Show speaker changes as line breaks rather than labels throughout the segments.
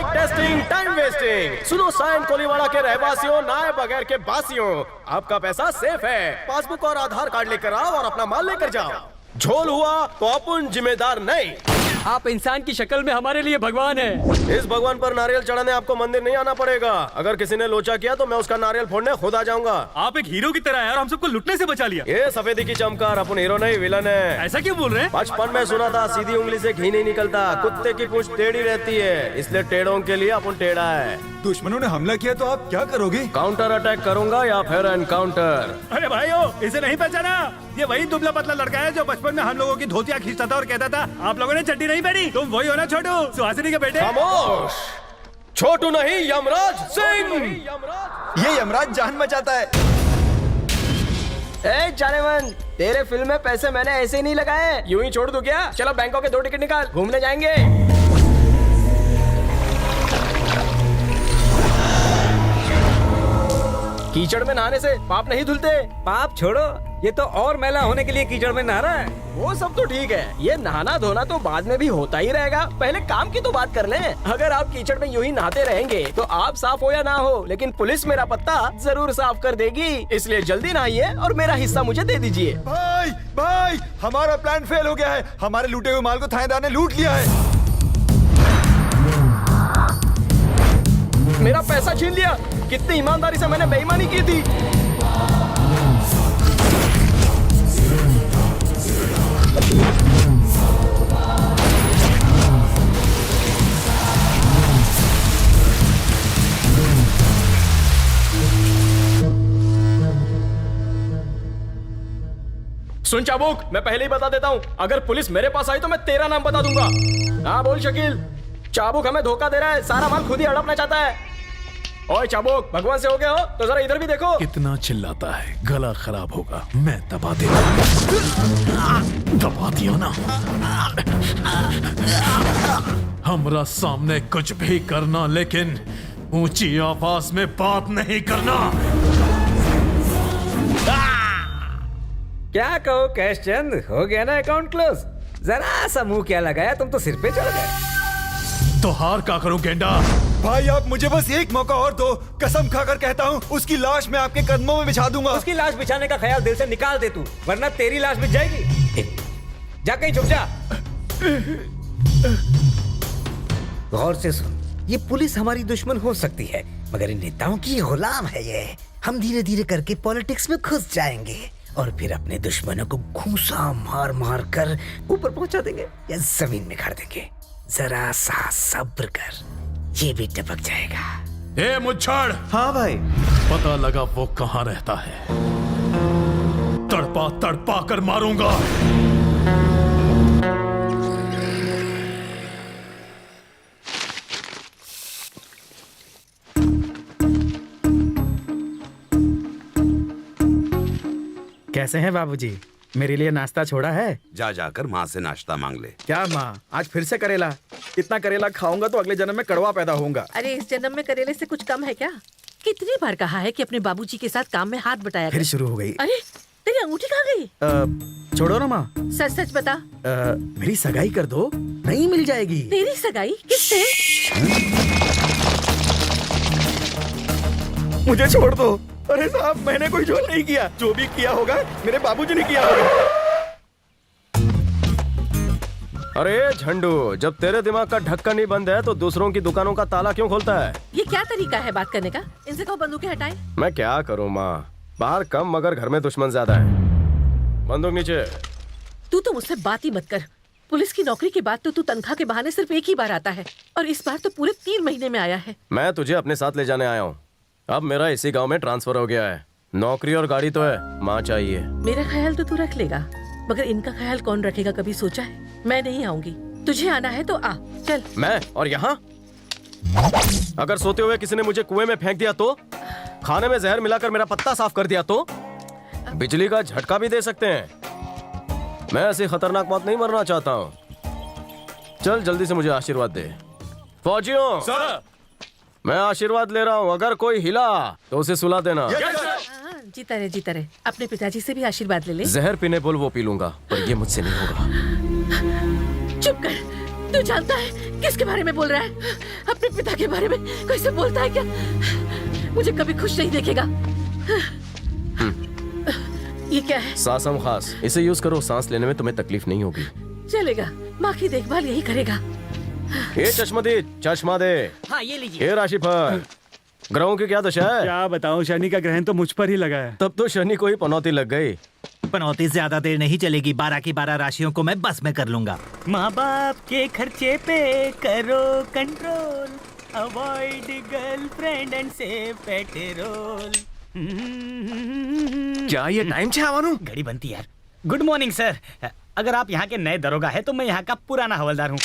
Blood testing, time wasting. सुनो sign Koliwada के रहवासियों, नाए बगैर के बासियों, आपका पैसा सेफ है। पासबुक और आधार कार्ड लेकर आओ और अपना माल लेकर जाओ। झोल हुआ तो अपन जिम्मेदार नहीं।
आप इंसान की शक्ल में हमारे लिए भगवान है।
इस भगवान पर नारियल चढ़ाने आपको मंदिर नहीं आना पड़ेगा। अगर किसी ने लोचा किया तो मैं उसका नारियल फोड़ने खुद आ जाऊंगा।
आप एक हीरो की तरह है और हम सबको लुटने से बचा लिया।
ये सफेदी की चमकार, अपन हीरो नहीं विलन है।
ऐसा क्यों बोल रहे हैं?
बचपन में सुना था सीधी उंगली से घी नहीं निकलता, कुत्ते की पूंछ टेढ़ी रहती है, इसलिए टेढ़ों के लिए अपन टेढ़ा है।
दुश्मनों ने हमला किया तो आप क्या करोगे?
काउंटर अटैक करूंगा या फिर एनकाउंटर।
अरे भाइयों, इसे नहीं पहचाना? ये वही दुबला पतला लड़का है जो बचपन में हम लोगों की धोतियां खींचता था और कहता था आप लोगों ने चड्डी नहीं पहनी। तुम वही हो ना छोटू, सुहासिनी के बेटे?
खामोश, छोटू नहीं यमराज सिंह।
ये यमराज जान बचाता है।
ए जाने मन, तेरे फिल्म में पैसे मैंने ऐसे ही नहीं लगाए, यूं ही छोड़ दूं क्या? चलो बैंकॉक के 2 टिकट निकाल, घूमने जाएंगे। कीचड़ में नहाने से पाप नहीं धुलते।
पाप छोड़ो, ये तो और मैला होने के लिए कीचड़ में नहा रहा है।
वो सब तो ठीक है, ये नहाना धोना तो बाद में भी होता ही रहेगा। पहले काम की तो बात कर लें। अगर आप कीचड़ में यूं ही नहाते रहेंगे तो आप साफ हो या ना हो, लेकिन पुलिस मेरा पत्ता जरूर साफ कर देगी। इसलिए जल्दी नहाइए और मेरा हिस्सा मुझे दे दीजिए।
भाई भाई, हमारा प्लान फेल हो गया है। हमारे लूटे हुए माल को थानेदार ने लूट लिया है।
मेरा पैसा छीन लिया। कितनी ईमानदारी से मैंने बेईमानी की थी। सुन चाबुक, मैं पहले ही बता देता हूँ, अगर पुलिस मेरे पास आई तो मैं तेरा नाम बता दूंगा। हाँ बोल शकील। चाबुक हमें धोखा दे रहा है, सारा माल खुद ही हड़पना चाहता है। ओए चाबुक, भगवान से हो गया हो तो जरा इधर भी देखो।
कितना चिल्लाता है, गला खराब होगा। मैं दबा दे, दबा दिया ना। हमरा सामने कुछ भी करना, लेकिन ऊंची आवाज में बात नहीं करना।
क्या कहो कैश चंद, हो गया ना अकाउंट क्लोज? जरा सा मुंह क्या लगाया, तुम तो सिर पे चढ़ गए।
तो हार का करूं गेंडा?
भाई आप मुझे बस एक मौका और दो। कसम खाकर कहता हूँ, उसकी लाश मैं आपके कदमों में बिछा दूंगा।
उसकी लाश बिछाने का ख्याल दिल से निकाल दे तू, वरना तेरी लाश बिछ जाएगी। जा कहीं छुप जा। गौर से सुन, ये पुलिस हमारी दुश्मन हो सकती है, मगर इन नेताओं की गुलाम है ये। हम धीरे धीरे करके पॉलिटिक्स में घुस जाएंगे और फिर अपने दुश्मनों को घूंसा मार मार कर ऊपर पहुंचा देंगे या जमीन में गाड़ देंगे। जरा सा सब्र कर, ये भी टपक जाएगा।
ए मुच्छड़!
हाँ भाई।
पता लगा वो कहाँ रहता है, तड़पा तड़पा कर मारूंगा।
कैसे हैं बाबूजी? मेरे लिए नाश्ता छोड़ा है?
जा जाकर माँ से नाश्ता मांग ले।
क्या माँ, आज फिर से करेला? इतना करेला खाऊंगा तो अगले जन्म में कड़वा पैदा होऊंगा।
अरे इस जन्म में करेले से कुछ कम है क्या? कितनी बार कहा है कि अपने बाबूजी के साथ काम में हाथ बटाया
फिर
कर।
शुरू हो गई।
अरे तेरी अंगूठी कहाँ गई?
छोड़ो ना माँ।
सच सच बता।
मेरी सगाई कर दो, नहीं मिल जाएगी।
तेरी सगाई किससे?
मुझे छोड़ दो। अरे साहब, मैंने कोई झोल नहीं किया। जो भी किया होगा मेरे बाबूजी ने किया होगा।
अरे झंडू, जब तेरे दिमाग का ढक्कन ही बंद है तो दूसरों की दुकानों का ताला क्यों खोलता है?
ये क्या तरीका है बात करने का? इनसे कहो बंदूकें हटाएं।
मैं क्या करूँ माँ, बाहर कम मगर घर में दुश्मन ज्यादा है। बंदूक नीचे।
तू तो मुझसे बात ही मत कर। पुलिस की नौकरी के बाद तो तू तनख्वाह के बहाने सिर्फ एक ही बार आता है, और इस बार तो पूरे 3 महीने में आया है।
मैं तुझे अपने साथ ले जाने आया हूँ। अब मेरा इसी गांव में ट्रांसफर हो गया है। नौकरी और गाड़ी तो है, माँ चाहिए।
मेरा ख्याल तो तू रख लेगा, मगर इनका ख्याल कौन रखेगा कभी सोचा है? मैं नहीं आऊंगी, तुझे आना है तो आ, चल।
मैं और यहाँ? अगर सोते हुए किसी ने मुझे कुएं में फेंक दिया तो? खाने में जहर मिलाकर मेरा पत्ता साफ कर दिया तो? बिजली का झटका भी दे सकते हैं। मैं ऐसी खतरनाक मौत नहीं मरना चाहता हूँ। चल जल्दी से मुझे आशीर्वाद दे। फौजियों
सर,
मैं आशीर्वाद ले रहा हूँ, अगर कोई हिला तो उसे सुला देना।
हाँ, जीता रहे जीता रहे। अपने पिताजी से भी आशीर्वाद ले ले।
जहर पीने बोल वो पी लूंगा, पर ये मुझसे नहीं होगा।
चुप कर। तू जानता है किसके बारे में बोल रहा है? अपने पिता के बारे में कोई से बोलता है क्या? मुझे कभी खुश नहीं देखेगा। ये क्या है?
सासम खास, इसे यूज करो, सांस लेने में तुम्हें तकलीफ नहीं होगी।
चलेगा, माँ की देखभाल यही करेगा।
ये चश्मा दे, चश्मा दे।
हाँ ये लीजिए।
ये राशिफल, ग्रहों की क्या दशा है?
क्या बताऊं, शनि का ग्रहण तो मुझ पर ही लगा है।
तब तो शनि को ही पनौती लग गई।
पनौती ज्यादा देर नहीं चलेगी। 12 की 12 राशियों को मैं बस में कर लूंगा।
माँ बाप के खर्चे पे करो control, avoid girlfriend and save petrol.
क्या ये टाइम छे आवानू?
घड़ी बनती यार। Good morning sir. अगर आप यहाँ के नए दरोगा है तो मैं यहाँ का पुराना हवलदार हूँ।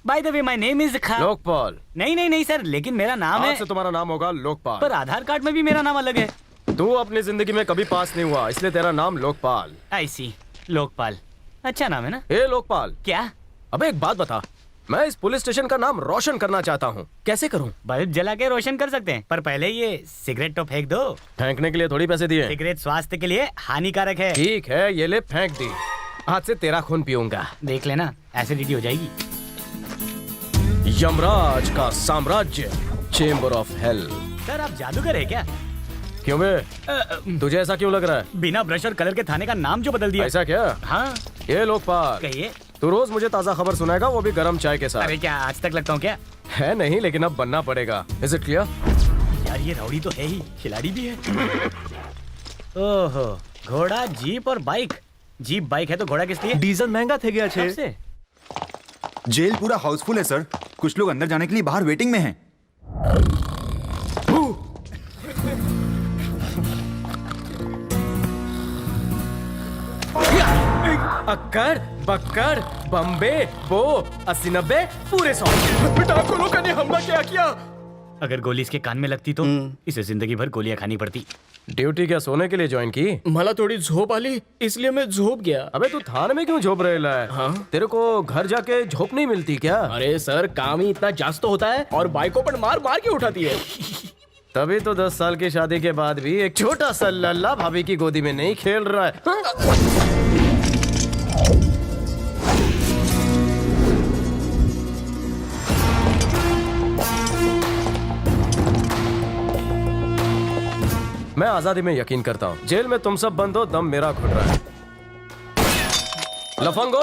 By the way my name is
Lokpal.
नहीं सर, लेकिन मेरा नाम
आज
है।
से तुम्हारा नाम होगा लोकपाल।
पर आधार कार्ड में भी मेरा नाम अलग है।
तू अपनी जिंदगी में कभी पास नहीं हुआ, इसलिए तेरा नाम लोकपाल।
आई सी, लोकपाल अच्छा नाम है ना?
ए लोकपाल,
क्या?
अबे एक बात बता, मैं इस पुलिस स्टेशन का नाम रोशन करना चाहता हूँ, कैसे करूँ?
बल्ब जला के रोशन कर सकते हैं, पर पहले ये सिगरेट तो फेंक दो।
फेंकने के लिए थोड़ी पैसे दिए।
सिगरेट स्वास्थ्य के लिए हानिकारक है।
ठीक है, ये ले फेंक दी। आज से तेरा खून पीऊंगा।
देख लेना, एसिडिटी हो जाएगी।
यमराज का साम्राज्य, चेंबर ऑफ हेल।
सर आप जादूगर है क्या?
क्यों बे, तुझे ऐसा क्यों लग रहा है?
बिना ब्रश और कलर के थाने का नाम जो बदल दिया।
ऐसा क्या?
हाँ
ये लोकपाल,
कहिए।
तू रोज मुझे ताजा खबर सुनाएगा, वो भी गर्म चाय के साथ।
अरे क्या आज तक लगता हूँ क्या?
है नहीं, लेकिन अब बनना पड़ेगा। Is it clear?
यार ये राउडी तो है ही, खिलाड़ी भी है। ओहो, घोड़ा, जीप और बाइक। जीप बाइक है तो घोड़ा किस लिए?
डीजल महंगा थे गया छे।
कब से?
जेल पूरा हाउसफुल है सर। कुछ लोग अंदर जाने के लिए बाहर वेटिंग में हैं।
अक्कड़, बक्कड़, बम्बे, बो, 80-90, पूरे 100। बेटा को लोगों ने हमला क्या किया?
अगर गोली इसके कान में लगती तो इसे जिंदगी भर गोलियां खानी पड़ती।
ड्यूटी क्या सोने के लिए ज्वाइन की?
मला थोड़ी झोप आली, इसलिए मैं झोप गया।
अबे तू थाने में क्यों झोप रहेला है?
हाँ?
तेरे को घर जाके झोप नहीं मिलती क्या?
अरे सर, काम ही इतना जास्त होता है और बाइकों पर मार मार के उठाती है।
तभी तो 10 साल की शादी के बाद भी एक छोटा सा लल्ला भाभी की गोदी में नहीं खेल रहा है। हाँ? मैं आजादी में यकीन करता हूँ। जेल में तुम सब बंद हो, दम मेरा घुट रहा है। लफंगो,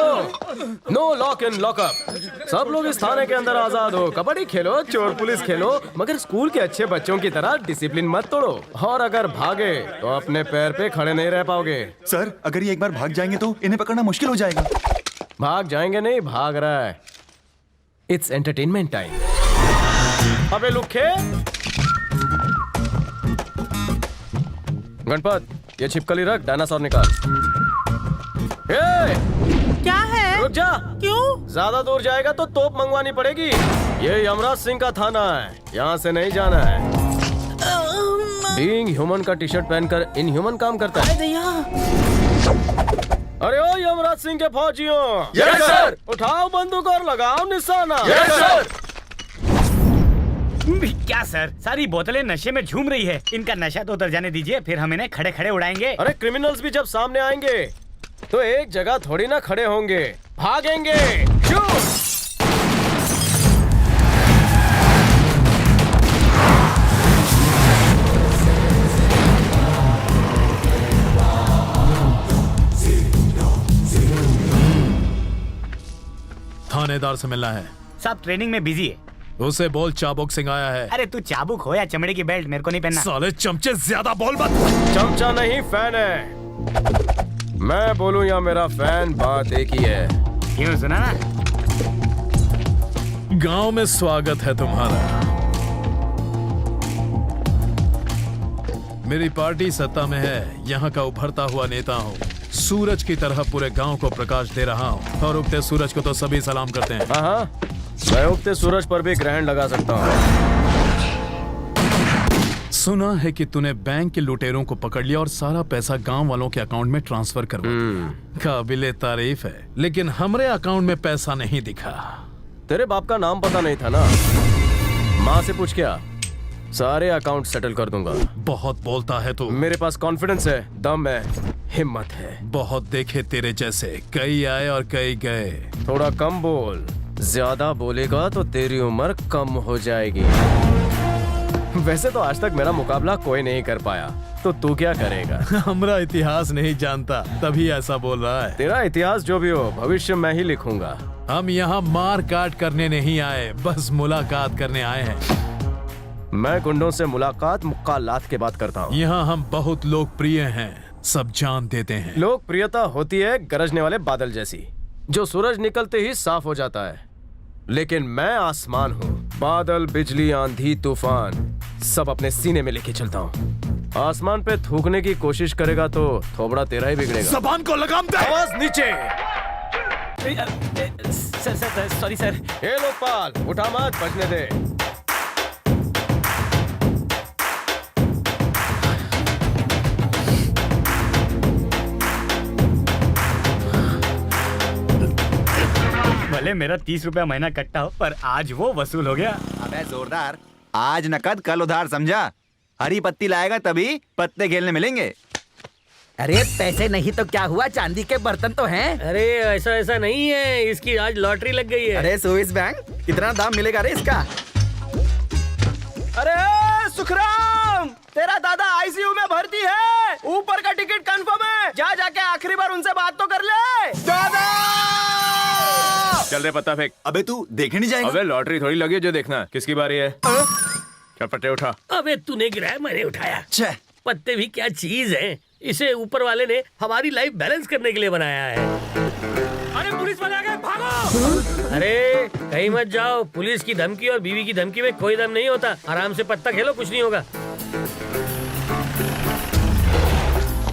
नो लॉक इन लॉकअप। सब लोग इस थाने के अंदर आजाद हो। कबड्डी खेलो, चोर पुलिस खेलो, मगर स्कूल के अच्छे बच्चों की तरह डिसिप्लिन मत तोड़ो। और अगर भागे तो अपने पैर पे खड़े नहीं रह पाओगे।
सर अगर ये एक बार भाग जाएंगे तो इन्हें पकड़ना मुश्किल हो जाएगा।
भाग जाएंगे नहीं, भाग रहा है। It's entertainment time. अबे लुखे, गणपत, ये छिपकली रख, डायनासोर निकाल।
क्या है?
रुक जा।
क्यों?
ज्यादा दूर जाएगा तो तोप मंगवानी पड़ेगी। ये यमराज सिंह का थाना है, यहाँ से नहीं जाना है। बीइंग ह्यूमन का टी शर्ट पहनकर इन ह्यूमन काम करता है। अरे ओ यमराज सिंह के फौजियों,
यस सर।
उठाओ बंदूक और लगाओ निशाना।
Yes sir.
क्या सर, सारी बोतलें नशे में झूम रही है। इनका नशा तो उतर जाने दीजिए, फिर हम इन्हें खड़े खड़े उड़ाएंगे।
अरे क्रिमिनल्स भी जब सामने आएंगे तो एक जगह थोड़ी ना खड़े होंगे, भागेंगे। शूट।
थानेदार से मिलना है।
साहब ट्रेनिंग में बिजी है।
उसे बोल चाबुक सिंह आया है।
अरे तू चाबुक हो या चमड़े की बेल्ट, मेरे को नहीं पहनना।
साले चमचे ज्यादा बोल मत।
चमचा नहीं, फैन है। मैं बोलूं या मेरा फैन, बात एक ही है।
क्यों, सुना ना?
गांव में स्वागत है तुम्हारा। मेरी पार्टी सत्ता में है, यहाँ का उभरता हुआ नेता हूँ। सूरज की तरह पूरे गांव को प्रकाश दे रहा हूँ, और उगते सूरज को तो सभी सलाम करते हैं।
हाँ, मैं उगते सूरज पर भी ग्रहण लगा सकता हूँ।
सुना है कि तूने बैंक के लुटेरों को पकड़ लिया और सारा पैसा गांव वालों के अकाउंट में ट्रांसफर करवा दिया। काबिले तारीफ है, लेकिन हमारे अकाउंट में पैसा नहीं दिखा।
तेरे बाप का नाम पता नहीं था ना? माँ से पूछ, क्या सारे अकाउंट सेटल कर दूंगा।
बहुत बोलता है तू।
मेरे पास कॉन्फिडेंस है, दम है, हिम्मत है।
बहुत देखे तेरे जैसे, कई आए और कई गए।
थोड़ा कम बोल, ज्यादा बोलेगा तो तेरी उम्र कम हो जाएगी। वैसे तो आज तक मेरा मुकाबला कोई नहीं कर पाया, तो तू क्या करेगा?
हमारा इतिहास नहीं जानता तभी ऐसा बोल रहा है।
तेरा इतिहास जो भी हो, भविष्य मैं ही लिखूंगा।
हम यहाँ मार काट करने नहीं आए, बस मुलाकात करने आए हैं।
मैं गुंडों से मुलाकात मुक्कालात के बात करता हूँ।
यहाँ हम बहुत लोकप्रिय हैं, सब जान देते हैं।
लोकप्रियता होती है गरजने वाले बादल जैसी, जो सूरज निकलते ही साफ हो जाता है। लेकिन मैं आसमान हूँ, बादल, बिजली, आंधी, तूफान सब अपने सीने में लेके चलता हूँ। आसमान पे थूकने की कोशिश करेगा तो थोबड़ा तेरा ही बिगड़ेगा।
जबान को लगाम दे।
आवाज नीचे।
Sir sorry sir.
हे लोकपाल, उठा मत, बचने दे।
भले मेरा 30 रुपया महीना कट्टा हो, पर आज वो वसूल हो गया।
अबे जोरदार, आज नकद कल उधार, समझा? हरी पत्ती लाएगा तभी पत्ते खेलने मिलेंगे।
अरे पैसे नहीं तो क्या हुआ, चांदी के बर्तन तो हैं।
अरे ऐसा नहीं है, इसकी आज लॉटरी लग गई है।
अरे स्विस बैंक, कितना दाम मिलेगा रे इसका?
अरे सुखराम, तेरा दादा आईसीयू में भर्ती है, ऊपर का टिकट कंफर्म है, जा जाके आखिरी बार उनसे बात तो कर ले।
दादा!
चल रे पत्ता फेंक।
अबे तू देखने नहीं जाएगा?
अबे लॉटरी थोड़ी लगी है जो देखना है। किसकी बारी है? क्या पट्टे उठा।
अबे तूने गिराया, मैंने उठाया।
छे।
पत्ते भी क्या चीज है, इसे ऊपर वाले ने हमारी लाइफ बैलेंस करने के लिए बनाया है। अरे पुलिस वाले आ गए, भागो! अरे कहीं मत जाओ, पुलिस की धमकी और बीवी की धमकी में कोई दम नहीं होता। आराम से पत्ता खेलो, कुछ नहीं होगा।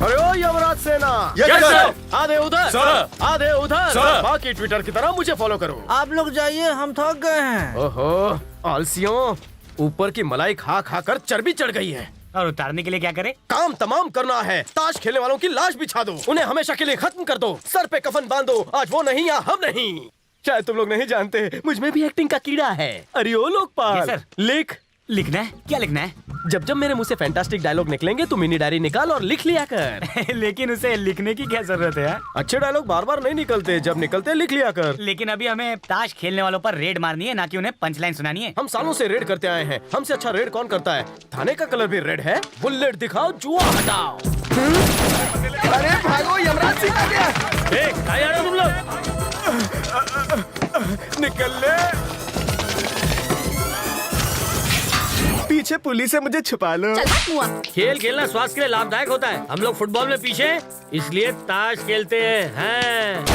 अरे ओ यमराज सेना,
यस सर।
आधे उधर
सर।
आधे उधर
सर।
बाकी ट्विटर की तरह मुझे फॉलो करो।
आप लोग जाइए, हम थक गए हैं।
ओहो आलसियों, ऊपर की मलाई खा खा कर चर्बी चढ़ गई है।
और उतारने के लिए क्या करे?
काम तमाम करना है। ताश खेलने वालों की लाश बिछा दो, उन्हें हमेशा के लिए खत्म कर दो, सर पे कफन बांध दो। आज वो नहीं या हम नहीं। शायद तुम लोग नहीं जानते, मुझ में भी एक्टिंग का कीड़ा है। अरे ओ लोकपाल,
यस सर।
लिख।
लिखना है? क्या लिखना है?
जब जब मेरे मुंह से फैंटास्टिक डायलॉग निकलेंगे तो मिनी डायरी निकाल और लिख लिया कर।
लेकिन उसे लिखने की क्या जरूरत है?
अच्छे डायलॉग बार बार नहीं निकलते, जब निकलते लिख लिया कर।
लेकिन अभी हमें ताश खेलने वालों पर रेड मारनी है, ना कि उन्हें पंचलाइन सुनानी है।
हम सालों से रेड करते आए हैं, हमसे अच्छा रेड कौन करता है? थाने का कलर भी रेड है। बुलेट दिखाओ, जुआ हटाओ।
अरे भागो, यमराज सिंह आ गया।
कहाँ जा रहे हो तुम लोग?
निकल ले।
पीछे पुलिस है, मुझे छुपा लो।
खेल खेलना स्वास्थ्य के लिए लाभदायक होता है। हम लोग फुटबॉल में पीछे हैं, इसलिए ताश खेलते हैं।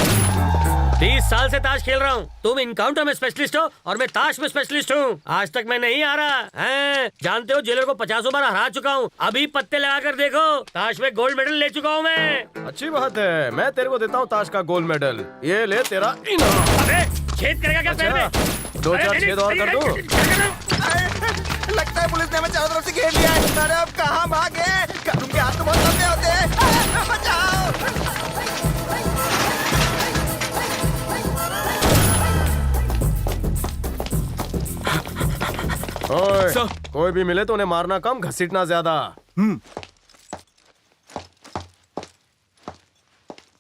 30 साल से ताश खेल रहा हूँ। तुम इनकाउंटर में स्पेशलिस्ट हो और मैं ताश में स्पेशलिस्ट हूँ। आज तक मैं नहीं हारा है। जानते हो, जेलर को 50 बार हरा चुका हूँ। अभी पत्ते लगा कर देखो, ताश में गोल्ड मेडल ले चुका हूँ मैं।
अच्छी बात है, मैं तेरे को देता हूँ ताश का गोल्ड मेडल। ये ले तेरा इनाम।
अबे छेद करेगा क्या पैर में?
2-4 छेद और कर दूं?
लगता है पुलिस ने हमें चारों तरफ से घेर लिया है। अरे अब कहाँ भागे? कानून के हाथ तो बहुत लंबे होते हैं। बचाओ!
ओए, कोई भी मिले तो उन्हें मारना कम, घसीटना ज्यादा।